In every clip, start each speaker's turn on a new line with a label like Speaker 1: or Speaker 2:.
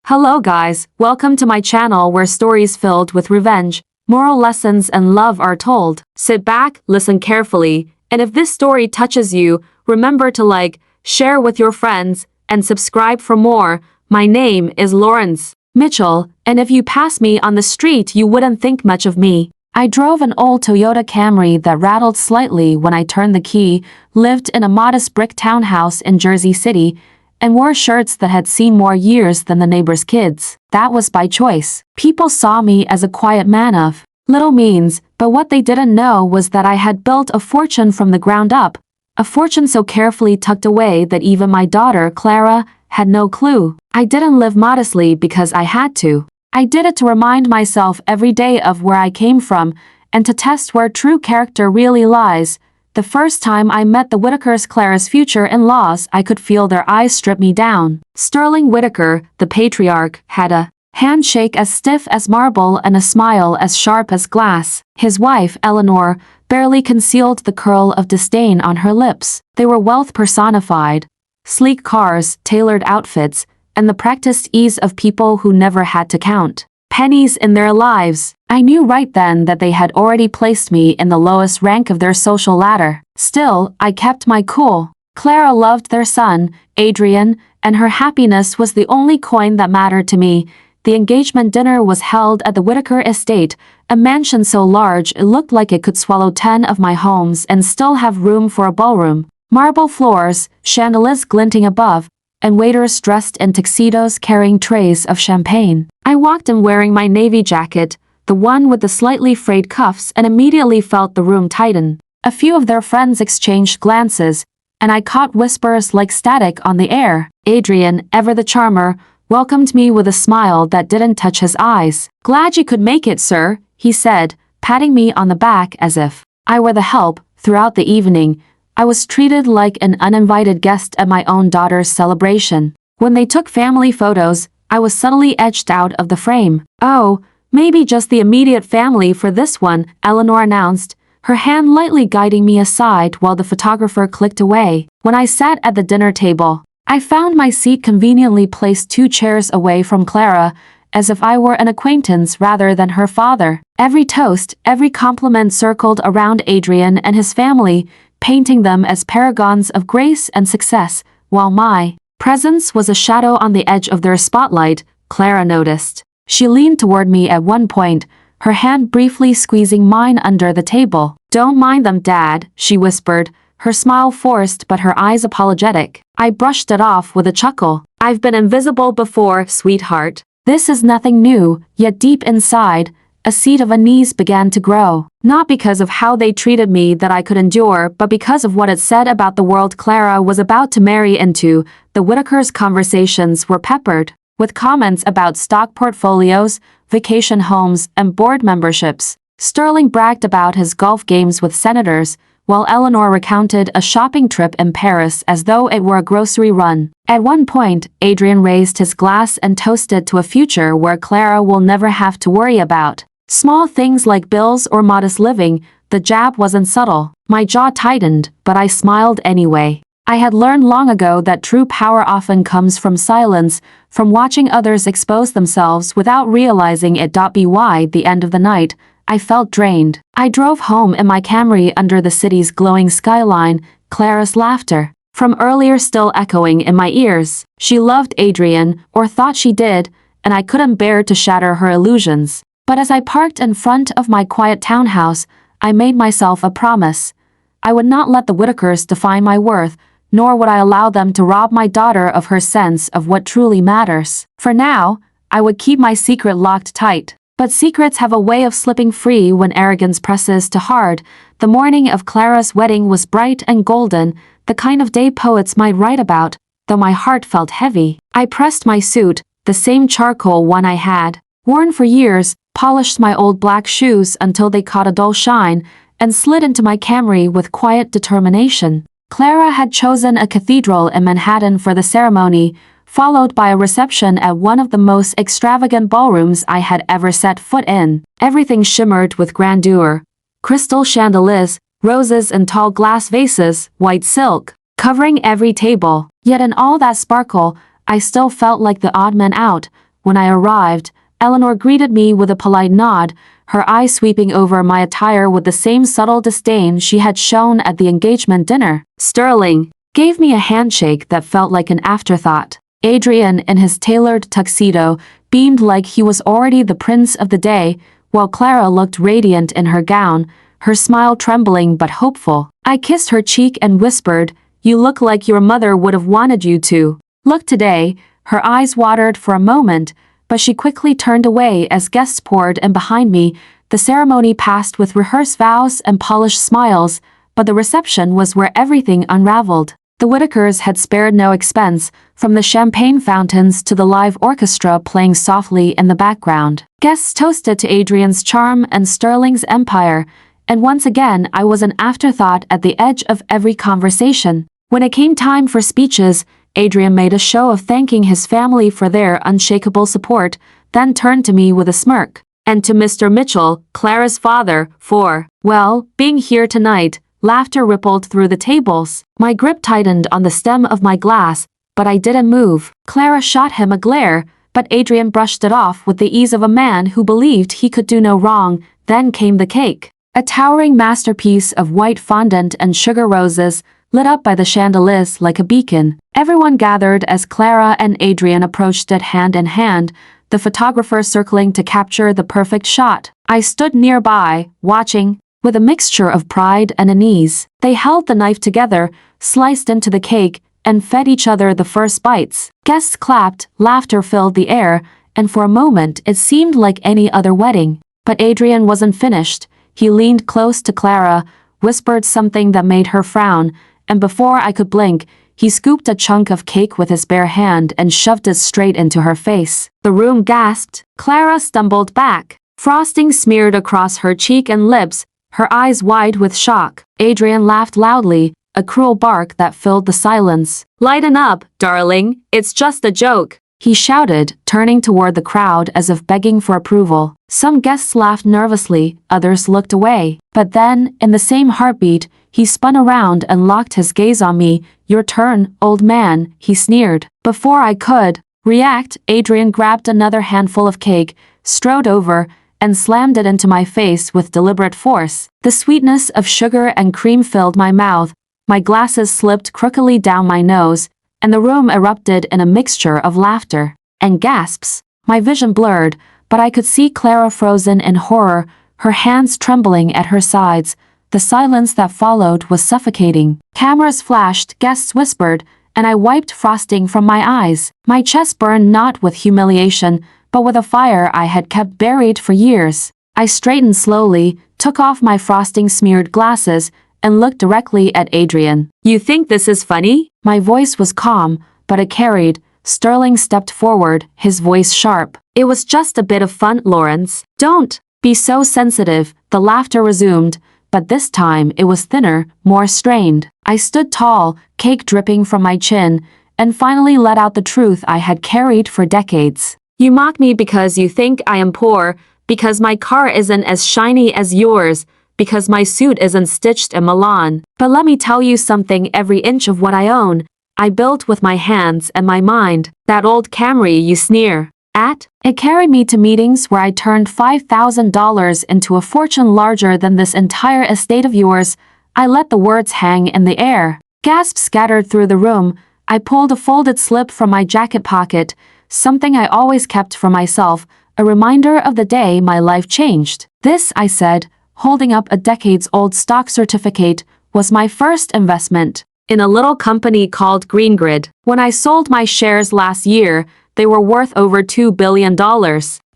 Speaker 1: Hello guys, welcome to my channel where stories filled with revenge, moral lessons and love are told. Sit back, listen carefully, and if this story touches you, remember to like, share with your friends, and subscribe for more. My name is Lawrence Mitchell, and if you pass me on the street you wouldn't think much of me. I drove an old Toyota Camry that rattled slightly when I turned the key, lived in a modest brick townhouse in Jersey City, and wore shirts that had seen more years than the neighbors' kids. That was by choice. People saw me as a quiet man of little means, but what they didn't know was that I had built a fortune from the ground up, a fortune so carefully tucked away that even my daughter, Clara, had no clue. I didn't live modestly because I had to. I did it to remind myself every day of where I came from and to test where true character really lies. The first time I met the Whitakers, Clara's future in-laws, I could feel their eyes strip me down. Sterling Whitaker, the patriarch, had a handshake as stiff as marble and a smile as sharp as glass. His wife, Eleanor, barely concealed the curl of disdain on her lips. They were wealth personified. Sleek cars, tailored outfits, and the practiced ease of people who never had to count pennies in their lives. I knew right then that they had already placed me in the lowest rank of their social ladder. Still, I kept my cool. Clara loved their son, Adrian, and her happiness was the only coin that mattered to me. The engagement dinner was held at the Whitaker estate, a mansion so large it looked like it could swallow 10 of my homes and still have room for a ballroom. Marble floors, chandeliers glinting above, and waiters dressed in tuxedos carrying trays of champagne. I walked in wearing my navy jacket, the one with the slightly frayed cuffs, and immediately felt the room tighten. A few of their friends exchanged glances, and I caught whispers like static on the air. Adrian, ever the charmer, welcomed me with a smile that didn't touch his eyes. "Glad you could make it, sir," he said, patting me on the back as if I were the help. Throughout the evening, I was treated like an uninvited guest at my own daughter's celebration. When they took family photos, I was subtly edged out of the frame. "Oh, maybe just the immediate family for this one," Eleanor announced, her hand lightly guiding me aside while the photographer clicked away. When I sat at the dinner table, I found my seat conveniently placed 2 chairs away from Clara, as if I were an acquaintance rather than her father. Every toast, every compliment circled around Adrian and his family, painting them as paragons of grace and success, while my presence was a shadow on the edge of their spotlight. Clara noticed. She leaned toward me at one point, her hand briefly squeezing mine under the table. "Don't mind them, Dad," she whispered, her smile forced but her eyes apologetic. I brushed it off with a chuckle. "I've been invisible before, sweetheart. This is nothing new," yet deep inside, a seed of unease began to grow. Not because of how they treated me that I could endure, but because of what it said about the world Clara was about to marry into. The Whitakers' conversations were peppered with comments about stock portfolios, vacation homes, and board memberships. Sterling bragged about his golf games with senators, while Eleanor recounted a shopping trip in Paris as though it were a grocery run. At one point, Adrian raised his glass and toasted to a future where Clara will never have to worry about small things like bills or modest living. The jab wasn't subtle. My jaw tightened, but I smiled anyway. I had learned long ago that true power often comes from silence, from watching others expose themselves without realizing it. By the end of the night, I felt drained. I drove home in my Camry under the city's glowing skyline, Clara's laughter from earlier still echoing in my ears. She loved Adrian, or thought she did, and I couldn't bear to shatter her illusions. But as I parked in front of my quiet townhouse, I made myself a promise. I would not let the Whitakers define my worth, nor would I allow them to rob my daughter of her sense of what truly matters. For now, I would keep my secret locked tight. But secrets have a way of slipping free when arrogance presses too hard. The morning of Clara's wedding was bright and golden, the kind of day poets might write about, though my heart felt heavy. I pressed my suit, the same charcoal one I had worn for years, polished my old black shoes until they caught a dull shine, and slid into my Camry with quiet determination. Clara had chosen a cathedral in Manhattan for the ceremony, followed by a reception at one of the most extravagant ballrooms I had ever set foot in. Everything shimmered with grandeur. Crystal chandeliers, roses in tall glass vases, white silk, covering every table. Yet in all that sparkle, I still felt like the odd man out, When I arrived, Eleanor greeted me with a polite nod, her eyes sweeping over my attire with the same subtle disdain she had shown at the engagement dinner. Sterling gave me a handshake that felt like an afterthought. Adrian, in his tailored tuxedo, beamed like he was already the prince of the day, while Clara looked radiant in her gown, her smile trembling but hopeful. I kissed her cheek and whispered, "You look like your mother would have wanted you to look today." Her eyes watered for a moment, but she quickly turned away as guests poured in behind me. The ceremony passed with rehearsed vows and polished smiles, but the reception was where everything unraveled. The Whitakers had spared no expense, from the champagne fountains to the live orchestra playing softly in the background. Guests toasted to Adrian's charm and Sterling's empire, and once again I was an afterthought at the edge of every conversation. When it came time for speeches, Adrian made a show of thanking his family for their unshakable support, then turned to me with a smirk, and to Mr. Mitchell, Clara's father, for, well, being here tonight. Laughter rippled through the tables. My grip tightened on the stem of my glass, but I didn't move. Clara shot him a glare, but Adrian brushed it off with the ease of a man who believed he could do no wrong. Then came the cake. A towering masterpiece of white fondant and sugar roses, lit up by the chandeliers like a beacon. Everyone gathered as Clara and Adrian approached it hand in hand, the photographer circling to capture the perfect shot. I stood nearby, watching, with a mixture of pride and unease. They held the knife together, sliced into the cake, and fed each other the first bites. Guests clapped, laughter filled the air, and for a moment it seemed like any other wedding. But Adrian wasn't finished. He leaned close to Clara, whispered something that made her frown, and before I could blink, he scooped a chunk of cake with his bare hand and shoved it straight into her face. The room gasped. Clara stumbled back, frosting smeared across her cheek and lips, her eyes wide with shock. Adrian laughed loudly, a cruel bark that filled the silence. "Lighten up, darling, it's just a joke," he shouted, turning toward the crowd as if begging for approval. Some guests laughed nervously, others looked away. But then, in the same heartbeat, he spun around and locked his gaze on me. "Your turn, old man," he sneered. Before I could react, Adrian grabbed another handful of cake, strode over, and slammed it into my face with deliberate force. The sweetness of sugar and cream filled my mouth, my glasses slipped crookedly down my nose, and the room erupted in a mixture of laughter and gasps. My vision blurred, but I could see Clara frozen in horror, her hands trembling at her sides. The silence that followed was suffocating. Cameras flashed, guests whispered, and I wiped frosting from my eyes. My chest burned not with humiliation, but with a fire I had kept buried for years. I straightened slowly, took off my frosting-smeared glasses, and looked directly at Adrian. "You think this is funny?" My voice was calm, but it carried. Sterling stepped forward, his voice sharp. "It was just a bit of fun, Lawrence. Don't be so sensitive." The laughter resumed, but this time it was thinner, more strained. I stood tall, cake dripping from my chin, and finally let out the truth I had carried for decades. "You mock me because you think I am poor, because my car isn't as shiny as yours, because my suit isn't stitched in Milan. But let me tell you something, every inch of what I own, I built with my hands and my mind. That old Camry you sneer at, it carried me to meetings where I turned $5,000 into a fortune larger than this entire estate of yours." I let the words hang in the air. Gasps scattered through the room. I pulled a folded slip from my jacket pocket, something I always kept for myself, a reminder of the day my life changed. "This," I said, holding up a decades-old stock certificate, "was my first investment in a little company called Green Grid. When I sold my shares last year, they were worth over $2 billion.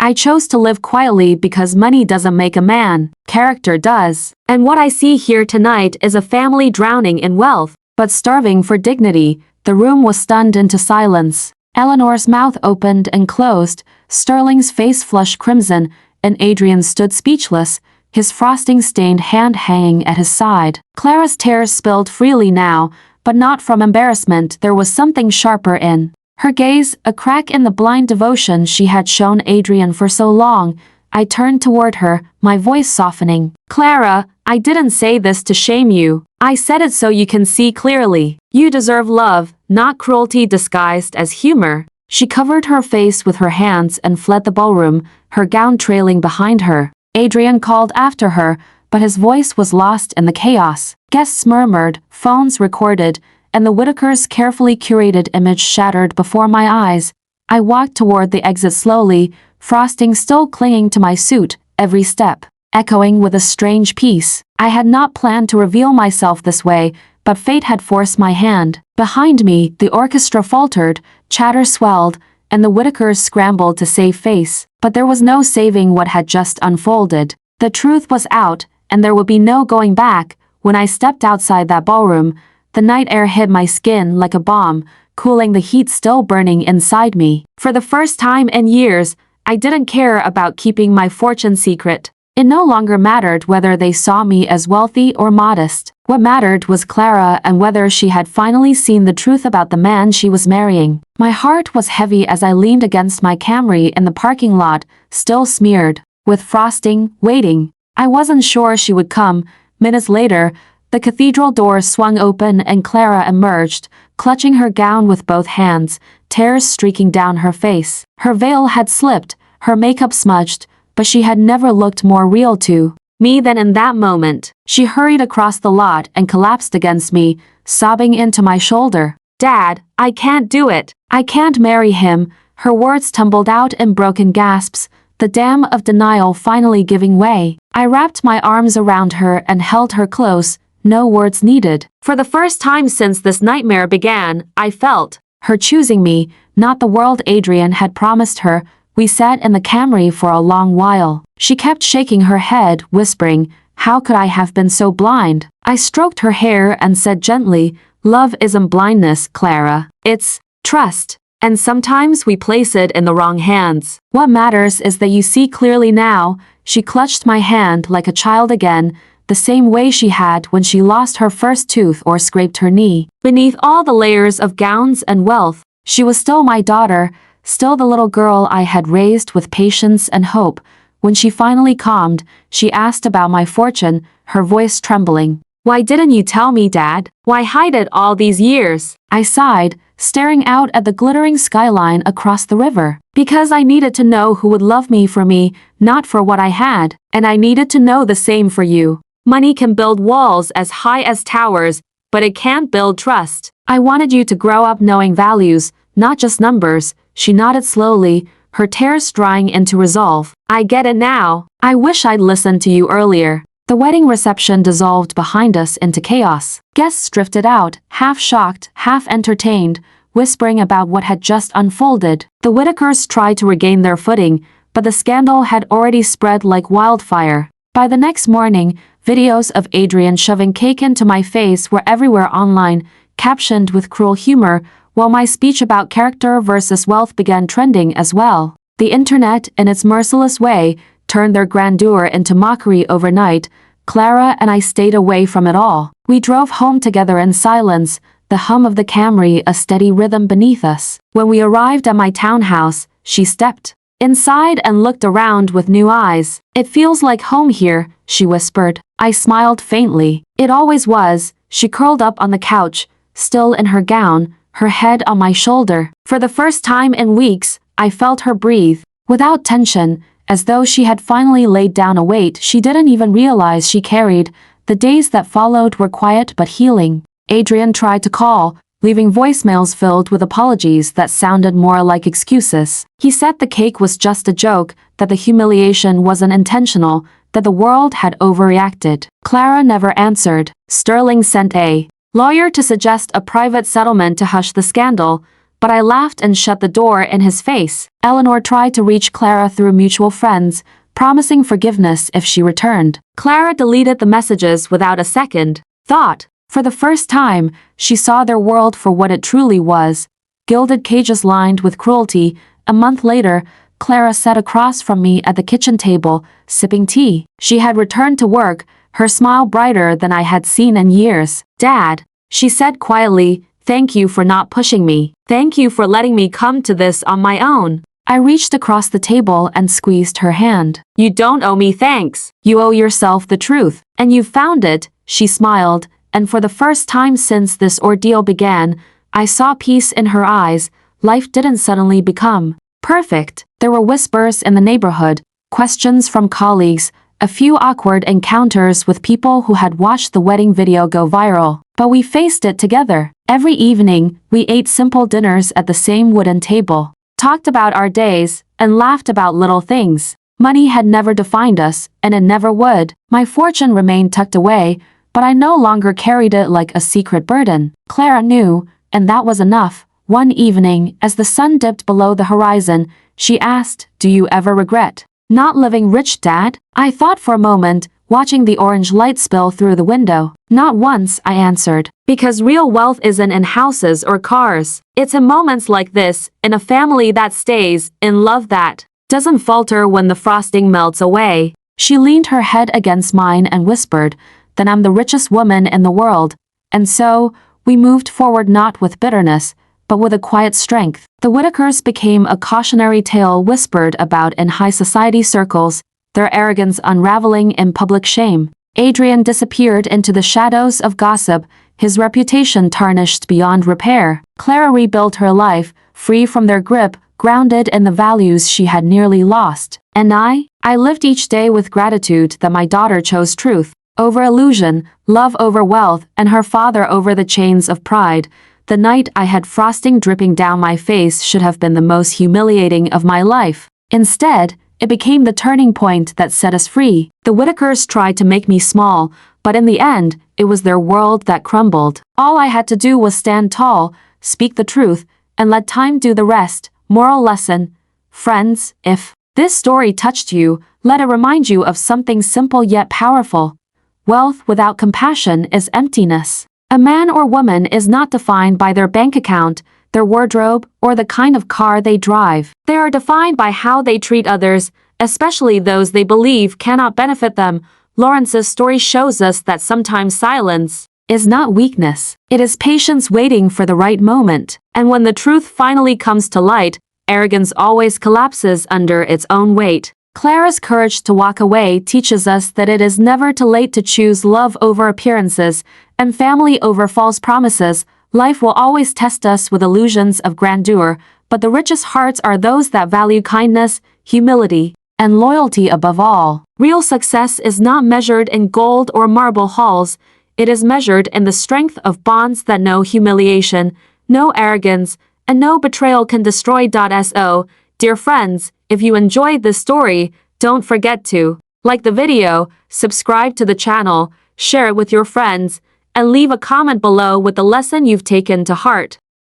Speaker 1: I chose to live quietly because money doesn't make a man, character does. And what I see here tonight is a family drowning in wealth, but starving for dignity." The room was stunned into silence. Eleanor's mouth opened and closed, Sterling's face flushed crimson, and Adrian stood speechless, his frosting-stained hand hanging at his side. Clara's tears spilled freely now, but not from embarrassment. There was something sharper in her gaze, a crack in the blind devotion she had shown Adrian for so long. I turned toward her, my voice softening. "Clara, I didn't say this to shame you. I said it so you can see clearly. You deserve love, not cruelty disguised as humor." She covered her face with her hands and fled the ballroom, her gown trailing behind her. Adrian called after her, but his voice was lost in the chaos. Guests murmured, phones recorded, and the Whitakers' carefully curated image shattered before my eyes. I walked toward the exit slowly, frosting still clinging to my suit, every step echoing with a strange peace. I had not planned to reveal myself this way, but fate had forced my hand. Behind me, the orchestra faltered, chatter swelled, and the Whitakers scrambled to save face. But there was no saving what had just unfolded. The truth was out, and there would be no going back. When I stepped outside that ballroom, the night air hit my skin like a bomb, cooling the heat still burning inside me. For the first time in years, I didn't care about keeping my fortune secret. It no longer mattered whether they saw me as wealthy or modest. What mattered was Clara and whether she had finally seen the truth about the man she was marrying. My heart was heavy as I leaned against my Camry in the parking lot, still smeared with frosting, waiting. I wasn't sure she would come. Minutes later, the cathedral doors swung open and Clara emerged, clutching her gown with both hands, tears streaking down her face. Her veil had slipped, her makeup smudged, but she had never looked more real to me than in that moment. She hurried across the lot and collapsed against me, sobbing into my shoulder. "Dad, I can't do it. I can't marry him." Her words tumbled out in broken gasps, the dam of denial finally giving way. I wrapped my arms around her and held her close, no words needed. For the first time since this nightmare began, I felt her choosing me, not the world Adrian had promised her. We sat in the Camry for a long while. She kept shaking her head, whispering, "How could I have been so blind?" I stroked her hair and said gently, "Love isn't blindness, Clara. It's trust. And sometimes we place it in the wrong hands. What matters is that you see clearly now." She clutched my hand like a child again, the same way she had when she lost her first tooth or scraped her knee. Beneath all the layers of gowns and wealth, she was still my daughter, still the little girl I had raised with patience and hope. When she finally calmed, she asked about my fortune, her voice trembling. "Why didn't you tell me, Dad? Why hide it all these years?" I sighed, staring out at the glittering skyline across the river. "Because I needed to know who would love me for me, not for what I had. And I needed to know the same for you. Money can build walls as high as towers, but it can't build trust. I wanted you to grow up knowing values, not just numbers." She nodded slowly, her tears drying into resolve. "I get it now. I wish I'd listened to you earlier." The wedding reception dissolved behind us into chaos. Guests drifted out, half shocked, half entertained, whispering about what had just unfolded. The Whitakers tried to regain their footing, but the scandal had already spread like wildfire. By the next morning, videos of Adrian shoving cake into my face were everywhere online, captioned with cruel humor, while my speech about character versus wealth began trending as well. The internet, in its merciless way, turned their grandeur into mockery overnight. Clara and I stayed away from it all. We drove home together in silence, the hum of the Camry a steady rhythm beneath us. When we arrived at my townhouse, she stepped inside and looked around with new eyes. "It feels like home here," she whispered. I smiled faintly. It always was. She curled up on the couch, still in her gown, her head on my shoulder. For the first time in weeks, I felt her breathe, without tension, as though she had finally laid down a weight she didn't even realize she carried. The days that followed were quiet but healing. Adrian tried to call, leaving voicemails filled with apologies that sounded more like excuses. He said the cake was just a joke, that the humiliation wasn't intentional, that the world had overreacted. Clara never answered. Sterling sent a lawyer to suggest a private settlement to hush the scandal, but I laughed and shut the door in his face. Eleanor tried to reach Clara through mutual friends, promising forgiveness if she returned. Clara deleted the messages without a second thought. For the first time, she saw their world for what it truly was, gilded cages lined with cruelty. A month later, Clara sat across from me at the kitchen table, sipping tea. She had returned to work, her smile brighter than I had seen in years. "Dad," she said quietly, "thank you for not pushing me. Thank you for letting me come to this on my own." I reached across the table and squeezed her hand. "You don't owe me thanks. You owe yourself the truth. And you've found it," she smiled, and for the first time since this ordeal began, I saw peace in her eyes, life didn't suddenly become perfect. There were whispers in the neighborhood, questions from colleagues, a few awkward encounters with people who had watched the wedding video go viral. But we faced it together. Every evening, we ate simple dinners at the same wooden table, talked about our days, and laughed about little things. Money had never defined us, and it never would. My fortune remained tucked away, but I no longer carried it like a secret burden. Clara knew, and that was enough. One evening, as the sun dipped below the horizon, she asked, "Do you ever regret not living rich, Dad?" I thought for a moment, watching the orange light spill through the window. "Not once," I answered. "Because real wealth isn't in houses or cars. It's in moments like this, in a family that stays, in love that doesn't falter when the frosting melts away." She leaned her head against mine and whispered, "Then I'm the richest woman in the world." And so, we moved forward not with bitterness, but with a quiet strength. The Whitakers became a cautionary tale whispered about in high society circles, their arrogance unraveling in public shame. Adrian disappeared into the shadows of gossip, his reputation tarnished beyond repair. Clara rebuilt her life, free from their grip, grounded in the values she had nearly lost. And I lived each day with gratitude that my daughter chose truth over illusion, love over wealth, and her father over the chains of pride. The night I had frosting dripping down my face should have been the most humiliating of my life. Instead, it became the turning point that set us free. The Whitakers tried to make me small, but in the end, it was their world that crumbled. All I had to do was stand tall, speak the truth, and let time do the rest. Moral lesson: friends, if this story touched you, let it remind you of something simple yet powerful. Wealth without compassion is emptiness. A man or woman is not defined by their bank account, their wardrobe, or the kind of car they drive. They are defined by how they treat others, especially those they believe cannot benefit them. Lawrence's story shows us that sometimes silence is not weakness. It is patience waiting for the right moment. And when the truth finally comes to light, arrogance always collapses under its own weight. Clara's courage to walk away teaches us that it is never too late to choose love over appearances and family over false promises. Life will always test us with illusions of grandeur, but the richest hearts are those that value kindness, humility, and loyalty above all. Real success is not measured in gold or marble halls. It is measured in the strength of bonds that no humiliation, no arrogance, and no betrayal can destroy. So, dear friends, if you enjoyed this story, don't forget to like the video, subscribe to the channel, share it with your friends, and leave a comment below with the lesson you've taken to heart.